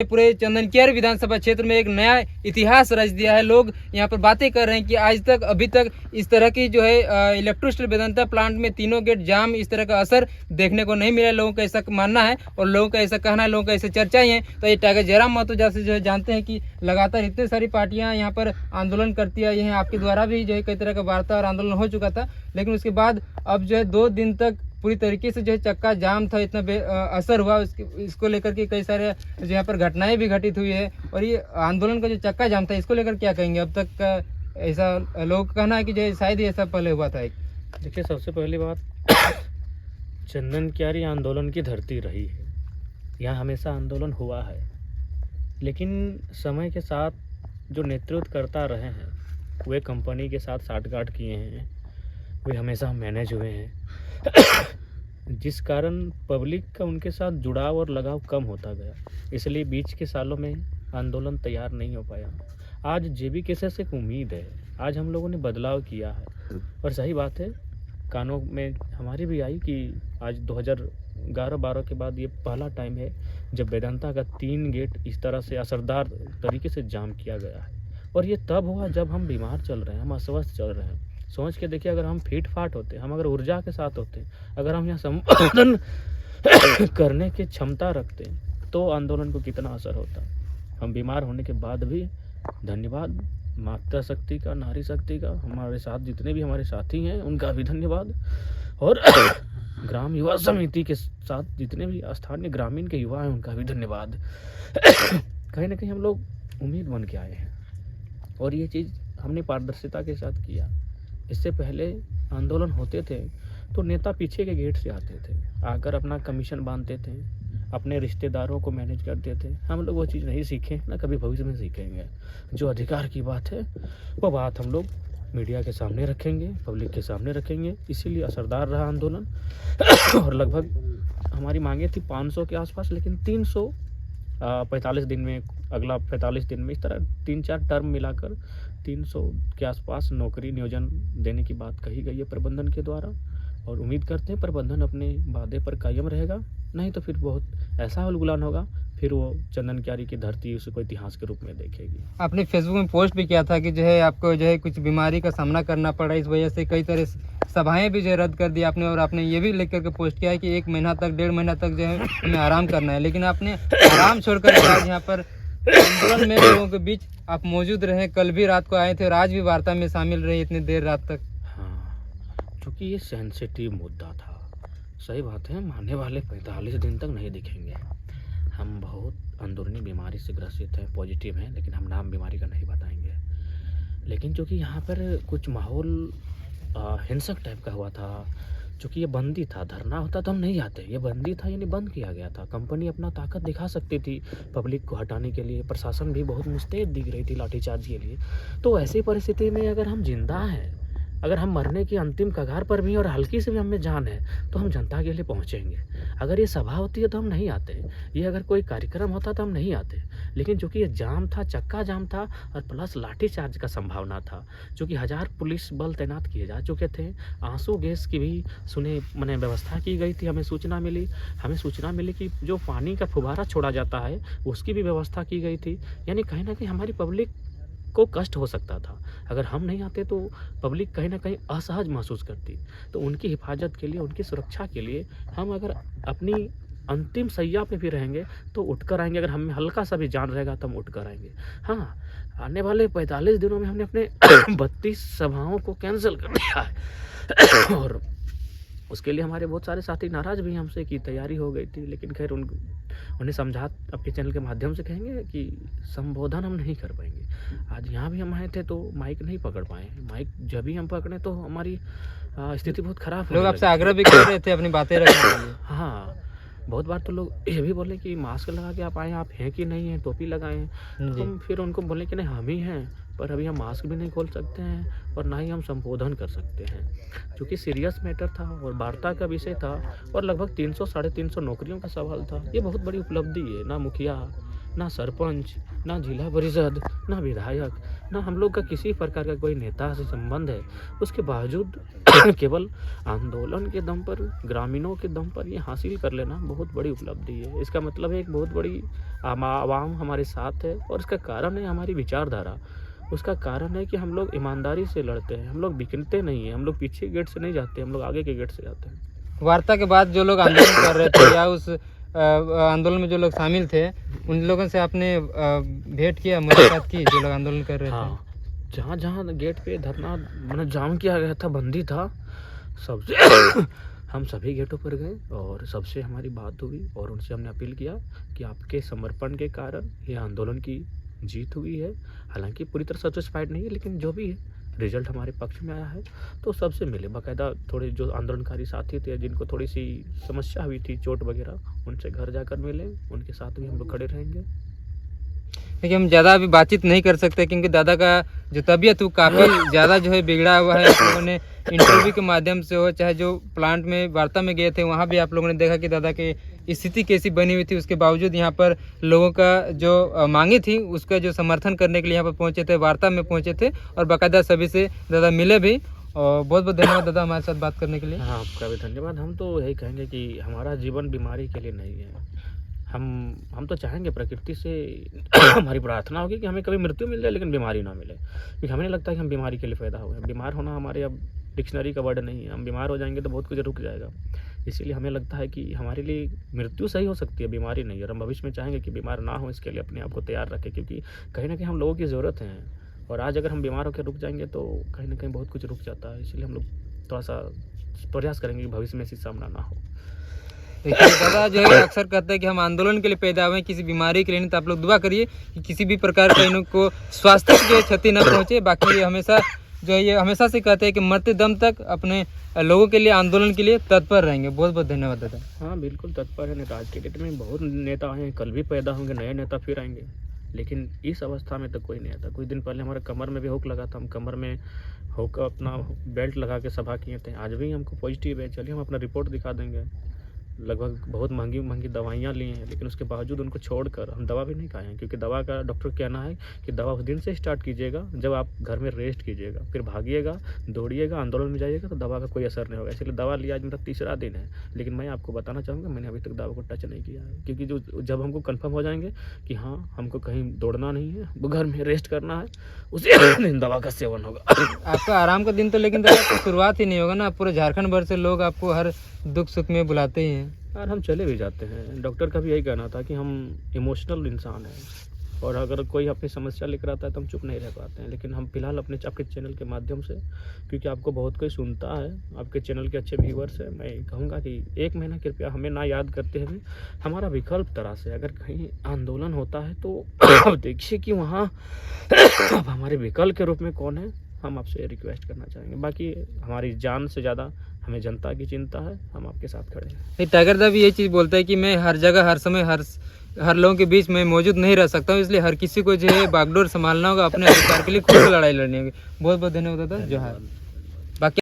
पूरे चंदनकियारी विधानसभा क्षेत्र में एक नया इतिहास रच दिया है। लोग यहाँ पर बातें कर रहे हैं कि आज तक अभी तक इस तरह की जो है इलेक्ट्रो स्टील वेदांता प्लांट में तीनों गेट जाम इस तरह का असर देखने को नहीं मिला। लोगों का ऐसा मानना है और लोगों का ऐसा कहना है, लोगों का ऐसे चर्चाएं हैं। तो ये टाइगर जयराम महतो जैसे जो है जानते हैं कि लगातार इतनी सारी पार्टियां यहाँ पर आंदोलन करती है। यह आपके द्वारा भी जो है कई तरह का वार्ता और आंदोलन हो चुका था, लेकिन उसके बाद अब जो है 2 दिन तक पूरी तरीके से जो है चक्का जाम था, इतना असर हुआ इसको लेकर के कई सारे जो यहाँ पर घटनाएं भी घटित हुई है। और ये आंदोलन का जो चक्का जाम था इसको लेकर क्या कहेंगे? अब तक का ऐसा लोगों का कहना है कि जो शायद ही ऐसा पहले हुआ था। देखिए, सबसे पहली बात चंदनकियारी आंदोलन की धरती रही है, यहाँ हमेशा आंदोलन हुआ है, लेकिन समय के साथ जो नेतृत्व करता रहे हैं वे कंपनी के साथ साठगांठ किए हैं, वे हमेशा मैनेज हुए हैं जिस कारण पब्लिक का उनके साथ जुड़ाव और लगाव कम होता गया, इसलिए बीच के सालों में आंदोलन तैयार नहीं हो पाया। आज जेबी केसर से एक उम्मीद है, आज हम लोगों ने बदलाव किया है और सही बात है, कानों में हमारी भी आई कि आज 2011-12 के बाद ये पहला टाइम है जब वेदांता का 3 गेट इस तरह से असरदार तरीके से जाम किया गया है। और ये तब हुआ जब हम बीमार चल रहे हैं, हम अस्वस्थ चल रहे हैं। सोच के देखिए, अगर हम फिट फाट होते, हम अगर ऊर्जा के साथ होते, अगर हम यहाँ संबोधन करने की क्षमता रखते तो आंदोलन को कितना असर होता। हम बीमार होने के बाद भी धन्यवाद माता शक्ति का, नारी शक्ति का, हमारे साथ जितने भी हमारे साथी हैं उनका भी धन्यवाद, और ग्राम युवा समिति के साथ जितने भी स्थानीय ग्रामीण के युवा हैं उनका भी धन्यवाद। कहीं ना कहीं हम लोग उम्मीद बन के आए हैं और ये चीज़ हमने पारदर्शिता के साथ किया। इससे पहले आंदोलन होते थे तो नेता पीछे के गेट से आते थे, आकर अपना कमीशन बांधते थे, अपने रिश्तेदारों को मैनेज करते थे। हम लोग वो चीज़ नहीं सीखे, ना कभी भविष्य में सीखेंगे। जो अधिकार की बात है वो बात हम लोग मीडिया के सामने रखेंगे, पब्लिक के सामने रखेंगे। इसीलिए असरदार रहा आंदोलन और लगभग हमारी मांगे थी 500 के आसपास, लेकिन 345 दिन में, अगला 45 दिन में, इस तरह 3-4 टर्म मिलाकर 300 के आसपास नौकरी नियोजन देने की बात कही गई है प्रबंधन के द्वारा। और उम्मीद करते हैं प्रबंधन अपने वादे पर कायम रहेगा, नहीं तो फिर बहुत ऐसा उलगुलान होगा, फिर वो चंदनकियारी की धरती उसको इतिहास के रूप में देखेगी। आपने फेसबुक में पोस्ट भी किया था कि जो है आपको जो है कुछ बीमारी का सामना करना पड़ा, इस वजह से कई तरह सभाएं भी जो है रद्द कर दी आपने। और आपने ये भी लिख करके पोस्ट किया है कि 1 महीना तक, 1.5 महीना तक जो है हमें आराम करना है, लेकिन आपने आराम छोड़कर आज यहाँ पर आंदोलन में लोगों के बीच आप मौजूद रहे। कल भी रात को आए थे और आज भी वार्ता में शामिल रहे इतनी देर रात तक। हाँ, क्योंकि ये सेंसिटिव मुद्दा था। सही बात है, मानने वाले 45 दिन तक नहीं दिखेंगे। हम बहुत अंदरूनी बीमारी से ग्रसित हैं, पॉजिटिव हैं, लेकिन हम नाम बीमारी का नहीं बताएंगे। लेकिन चूँकि यहाँ पर कुछ माहौल हिंसक टाइप का हुआ था, चूँकि ये बंदी था, धरना होता तो हम नहीं आते, ये बंदी था यानी बंद किया गया था। कंपनी अपना ताकत दिखा सकती थी पब्लिक को हटाने के लिए, प्रशासन भी बहुत मुस्तैद दिख रही थी लाठीचार्ज के लिए। तो ऐसी परिस्थिति में अगर हम जिंदा हैं, अगर हम मरने की अंतिम कगार पर भी और हल्की से भी हमें जान है, तो हम जनता के लिए पहुंचेंगे। अगर ये सभा होती है तो हम नहीं आते, ये अगर कोई कार्यक्रम होता तो हम नहीं आते। लेकिन चूँकि ये जाम था, चक्का जाम था, और प्लस लाठीचार्ज का संभावना था, चूँकि 1000 पुलिस बल तैनात किए जा चुके थे। आंसू गैस की भी मैंने व्यवस्था की गई थी। हमें सूचना मिली कि जो पानी का फुहारा छोड़ा जाता है उसकी भी व्यवस्था की गई थी। यानी कहीं ना कहीं हमारी पब्लिक को कष्ट हो सकता था। अगर हम नहीं आते तो पब्लिक कहीं ना कहीं असहज महसूस करती। तो उनकी हिफाजत के लिए, उनकी सुरक्षा के लिए हम अगर अपनी अंतिम सैया पे भी रहेंगे तो उठकर आएंगे। अगर हमें हल्का सा भी जान रहेगा तो हम उठकर आएंगे। हाँ, आने वाले 45 दिनों में हमने अपने 32 सभाओं को कैंसिल कर दिया है और उसके लिए हमारे बहुत सारे साथी नाराज़ भी हमसे कि तैयारी हो गई थी, लेकिन खैर उन्हें समझा, आपके चैनल के माध्यम से कहेंगे कि संबोधन हम नहीं कर पाएंगे। आज यहाँ भी हम आए थे तो माइक नहीं पकड़ पाए। माइक जब भी हम पकड़े तो हमारी स्थिति बहुत ख़राब। लोग आपसे आग्रह भी कर रहे थे अपनी बातें रखने के लिए। हाँ, बहुत बार तो लोग ये भी बोले कि मास्क लगा के आप आए, आप हैं कि नहीं हैं, टोपी लगाएं। तो हम फिर उनको बोले कि नहीं, हम ही हैं, पर अभी हम मास्क भी नहीं खोल सकते हैं और ना ही हम संबोधन कर सकते हैं, क्योंकि सीरियस मैटर था और वार्ता का विषय था और लगभग 300-350 नौकरियों का सवाल था। ये बहुत बड़ी उपलब्धि है। ना मुखिया, ना सरपंच, ना जिला परिषद, ना विधायक, ना हम लोग का किसी प्रकार का कोई नेता से संबंध है। उसके बावजूद केवल आंदोलन के दम पर, ग्रामीणों के दम पर ये हासिल कर लेना बहुत बड़ी उपलब्धि है। इसका मतलब है एक बहुत बड़ी आवाम हमारे साथ है, और इसका कारण है हमारी विचारधारा। उसका कारण है कि हम लोग ईमानदारी से लड़ते हैं, हम लोग बिकते नहीं हैं, हम लोग पीछे गेट से नहीं जाते, हम लोग आगे के गेट से जाते हैं। वार्ता के बाद जो लोग आंदोलन कर रहे थे या उस आंदोलन में जो लोग शामिल थे, उन लोगों से आपने भेंट किया, मुलाकात की, जो लोग आंदोलन कर रहे थे? हाँ, जहाँ जहाँ गेट पे धरना मतलब जाम किया गया था, बंदी था, सबसे हम सभी गेटों पर गए और सबसे हमारी बात हुई और उनसे हमने अपील किया कि आपके समर्पण के कारण ये आंदोलन की जीत हुई है। हालांकि पूरी तरह सेटिस्फाइड नहीं है, लेकिन जो भी है रिजल्ट हमारे पक्ष में आया है। तो सबसे मिले, बाकायदा थोड़े जो आंदोलनकारी साथी थे जिनको थोड़ी सी समस्या हुई थी, चोट वगैरह, उनसे घर जाकर मिले, उनके साथ भी हम लोग खड़े रहेंगे। देखिए, हम ज़्यादा अभी बातचीत नहीं कर सकते क्योंकि दादा का जो तबीयत वो काफ़ी ज़्यादा जो है बिगड़ा हुआ है। आप लोगों ने इंटरव्यू के माध्यम से हो, चाहे जो प्लांट में वार्ता में गए थे वहाँ भी आप लोगों ने देखा कि दादा की स्थिति कैसी बनी हुई थी। उसके बावजूद यहाँ पर लोगों का जो मांगे थी उसका जो समर्थन करने के लिए यहाँ पर पहुँचे थे, वार्ता में पहुँचे थे और बाकायदा सभी से दादा मिले भी। और बहुत बहुत धन्यवाद दादा हमारे साथ बात करने के लिए। हाँ, आपका भी धन्यवाद। हम तो यही कहेंगे कि हमारा जीवन बीमारी के लिए नहीं है। हम तो चाहेंगे, प्रकृति से हमारी प्रार्थना होगी कि हमें कभी मृत्यु मिल जाए लेकिन बीमारी ना मिले, क्योंकि हमें नहीं लगता कि हम बीमारी के लिए पैदा हुए हैं। बीमार होना हमारे अब डिक्शनरी का वर्ड नहीं है। हम बीमार हो जाएंगे तो बहुत कुछ रुक जाएगा। इसीलिए हमें लगता है कि हमारे लिए मृत्यु सही हो सकती है, बीमारी नहीं। और हम भविष्य में चाहेंगे कि बीमार ना हो, इसके लिए अपने आप को तैयार रखें, क्योंकि कहीं ना कहीं हम लोगों की ज़रूरत है। और आज अगर हम बीमार होकर रुक जाएंगे तो कहीं ना कहीं बहुत कुछ रुक जाता है। इसलिए हम लोग थोड़ा सा प्रयास करेंगे कि भविष्य में ऐसी सामना ना हो। देखिए, दादा जो है अक्सर कहते हैं कि हम आंदोलन के लिए पैदा हुए, किसी बीमारी के लिए नहीं। तो आप लोग दुआ करिए कि किसी भी प्रकार का इनको स्वास्थ्य की क्षति न पहुंचे। बाकी ये हमेशा जो है, ये हमेशा से कहते हैं कि मरते दम तक अपने लोगों के लिए, आंदोलन के लिए तत्पर रहेंगे। बहुत बहुत धन्यवाद दादा। हाँ, बिल्कुल तत्पर है। नेता आज के डेट में बहुत नेता आए हैं, कल भी पैदा होंगे, नए नेता फिर आएंगे। लेकिन इस अवस्था में तो कोई नहीं आता। कुछ दिन पहले हमारे कमर में भी हुक लगा था, हम कमर में हुक अपना बेल्ट लगा के सभा किए थे। आज भी हमको पॉजिटिव है, चलिए हम अपना रिपोर्ट दिखा देंगे। लगभग बहुत महंगी महंगी दवाइयाँ ली हैं, लेकिन उसके बावजूद उनको छोड़कर हम दवा भी नहीं खाए हैं, क्योंकि दवा का डॉक्टर कहना है कि दवा उस दिन से स्टार्ट कीजिएगा जब आप घर में रेस्ट कीजिएगा, फिर भागिएगा, दौड़िएगा, आंदोलन में जाइएगा तो दवा का कोई असर नहीं होगा। इसलिए दवा लिया आज मेरा तीसरा दिन है। लेकिन मैं आपको बताना चाहूँगा, मैंने अभी तक दवा को टच नहीं किया है, क्योंकि जो जब हमको कन्फर्म हो जाएंगे कि हाँ हमको कहीं दौड़ना नहीं है, वो घर में रेस्ट करना है, उसी दिन दवा का सेवन होगा। आपका आराम का दिन तो लेकिन दादा शुरुआत ही नहीं होगा ना। पूरे झारखंड भर से लोग आपको हर दुख सुख में बुलाते ही हैं और हम चले भी जाते हैं। डॉक्टर का भी यही कहना था कि हम इमोशनल इंसान हैं, और अगर कोई अपनी समस्या लेकर आता है तो हम चुप नहीं रह पाते हैं। लेकिन हम फिलहाल अपने आपके चैनल के माध्यम से, क्योंकि आपको बहुत कोई सुनता है, आपके चैनल के अच्छे व्यूअर्स हैं, मैं कहूँगा कि 1 महीना कृपया हमें ना याद करते हुए हमारा विकल्प तरह से अगर कहीं आंदोलन होता है तो अब देखिए कि वहाँ अब हमारे विकल्प के रूप में कौन है, हम आपसे रिक्वेस्ट करना चाहेंगे। बाकी हमारी जान से ज़्यादा हमें जनता की चिंता है, हम आपके साथ खड़े हैं। टाइगर दा भी ये चीज़ बोलता है कि मैं हर जगह, हर समय, हर लोगों के बीच में मौजूद नहीं रह सकता हूँ। इसलिए हर किसी को जो है बागडोर संभालना होगा, अपने अधिकार के लिए खुद लड़ाई लड़नी होगी। बहुत बहुत धन्यवाद दादा, जोहार। बाकी